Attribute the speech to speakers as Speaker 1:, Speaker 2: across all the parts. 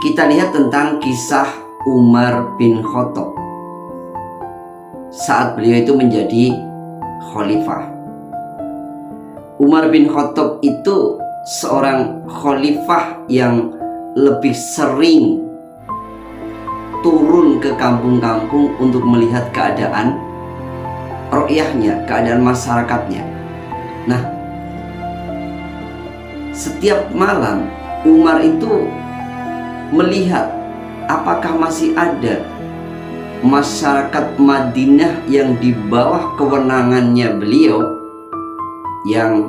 Speaker 1: kita lihat tentang kisah Umar bin Khattab saat beliau itu menjadi khalifah. Umar bin Khattab itu seorang khalifah yang lebih sering turun ke kampung-kampung untuk melihat keadaan rakyatnya, keadaan masyarakatnya. Nah, setiap malam Umar itu melihat apakah masih ada masyarakat Madinah yang di bawah kewenangannya beliau yang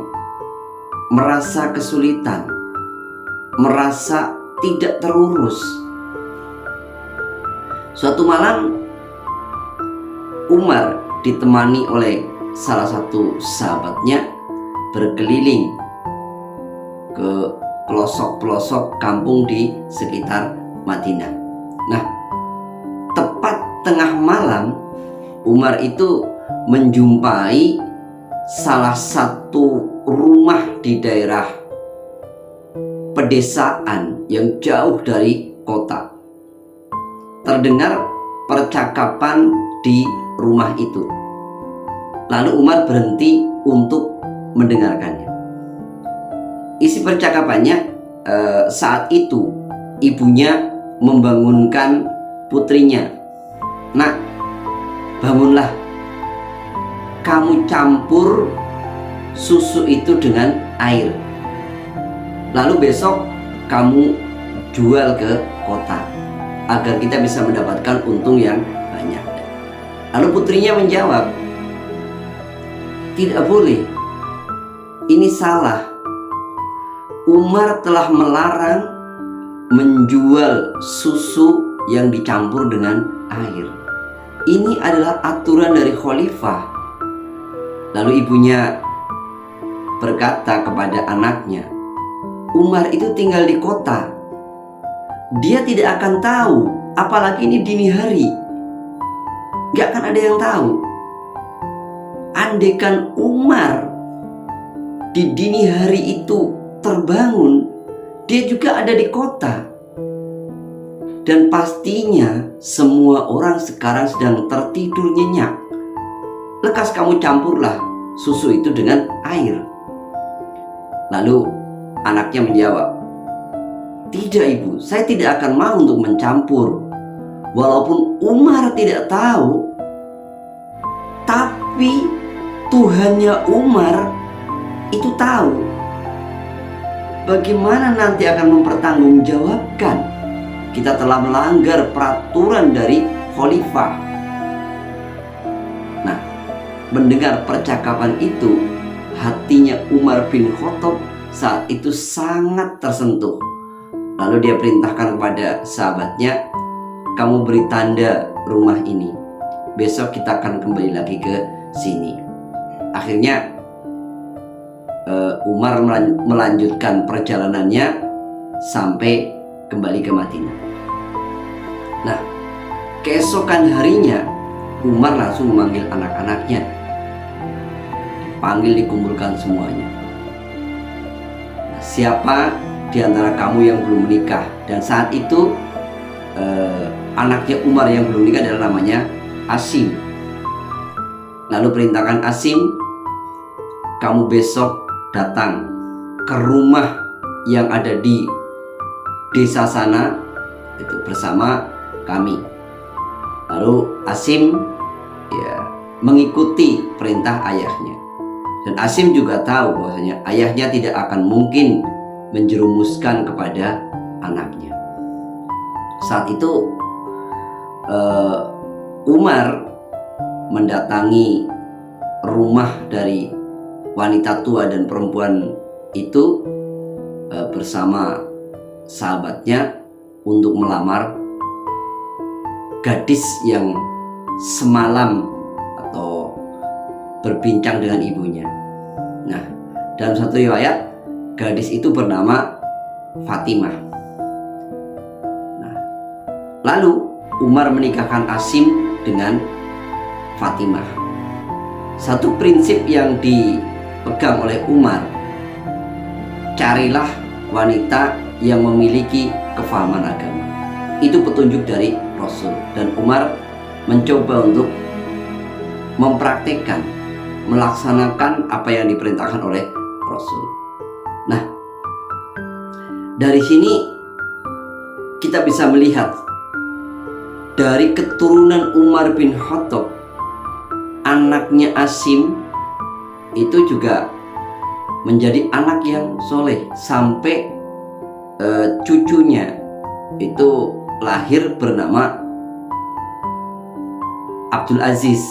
Speaker 1: merasa kesulitan, merasa tidak terurus. Suatu malam Umar ditemani oleh salah satu sahabatnya berkeliling ke pelosok-pelosok kampung di sekitar Madinah. Nah, tepat tengah malam Umar itu menjumpai salah satu rumah di daerah pedesaan yang jauh dari kota. Terdengar percakapan di rumah itu. Lalu Umar berhenti untuk mendengarkannya. Isi percakapannya, saat itu ibunya membangunkan putrinya. "Nak, bangunlah. Kamu campur susu itu dengan air. Lalu besok kamu jual ke kota agar kita bisa mendapatkan untung yang banyak." Lalu putrinya menjawab, "Tidak boleh. Ini salah. Umar telah melarang menjual susu yang dicampur dengan air. Ini adalah aturan dari khalifah." Lalu ibunya berkata kepada anaknya, "Umar itu tinggal di kota. Dia tidak akan tahu, apalagi ini dini hari. Gak akan ada yang tahu. Andaikan Umar di dini hari itu terbangun, dia juga ada di kota. Dan pastinya semua orang sekarang sedang tertidur nyenyak. Lekas kamu campurlah susu itu dengan air." Lalu anaknya menjawab, "Tidak ibu, saya tidak akan mau untuk mencampur. Walaupun Umar tidak tahu, tapi Tuhannya Umar itu tahu. Bagaimana nanti akan mempertanggungjawabkan kita telah melanggar peraturan dari khalifah?" Nah, mendengar percakapan itu, hatinya Umar bin Khattab saat itu sangat tersentuh. Lalu dia perintahkan kepada sahabatnya, "Kamu beri tanda rumah ini. Besok kita akan kembali lagi ke sini." Akhirnya Umar melanjutkan perjalanannya sampai kembali ke Madinah. Nah, keesokan harinya Umar langsung memanggil anak-anaknya. Panggil, dikumpulkan semuanya. Nah, siapa di antara kamu yang belum menikah? Dan saat itu anaknya Umar yang belum menikah adalah namanya Asim. Lalu perintahkan Asim, "Kamu besok datang ke rumah yang ada di desa sana itu bersama kami." Lalu Asim mengikuti perintah ayahnya. Dan Asim juga tahu bahwasanya ayahnya tidak akan mungkin menjerumuskan kepada anaknya. Saat itu Umar mendatangi rumah dari wanita tua dan perempuan itu bersama sahabatnya untuk melamar gadis yang semalam atau berbincang dengan ibunya. Nah, dalam satu riwayat gadis itu bernama Fatimah. Nah, lalu Umar menikahkan Asim dengan Fatimah. Satu prinsip yang dipegang oleh Umar, carilah wanita yang memiliki kefahaman agama. Itu petunjuk dari Rasul, dan Umar mencoba untuk mempraktikkan, melaksanakan apa yang diperintahkan oleh Rasul. Nah, dari sini kita bisa melihat dari keturunan Umar bin Khattab, anaknya Asim itu juga menjadi anak yang soleh, sampai cucunya itu lahir bernama Abdul Aziz,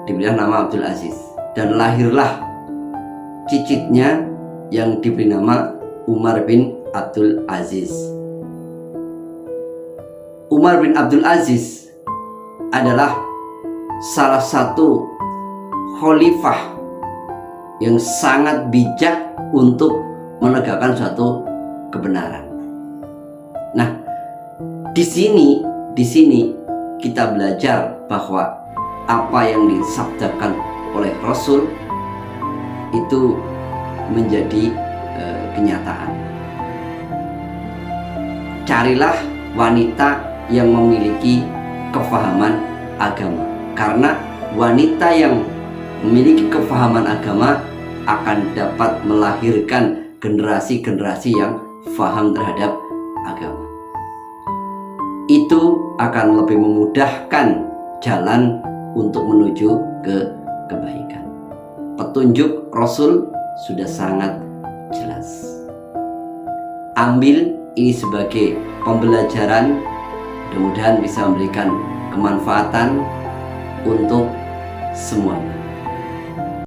Speaker 1: diberi nama Abdul Aziz, dan lahirlah cicitnya yang diberi nama Umar bin Abdul Aziz. Umar bin Abdul Aziz adalah salah satu khalifah yang sangat bijak untuk menegakkan suatu kebenaran. Nah, di sini kita belajar bahwa apa yang disabdakan oleh Rasul itu menjadi kenyataan. Carilah wanita yang memiliki kefahaman agama, karena wanita yang memiliki kefahaman agama akan dapat melahirkan generasi-generasi yang faham terhadap agama. Itu akan lebih memudahkan jalan untuk menuju ke kebaikan. Petunjuk Rasul sudah sangat jelas. Ambil ini sebagai pembelajaran, mudah-mudahan bisa memberikan kemanfaatan untuk semuanya.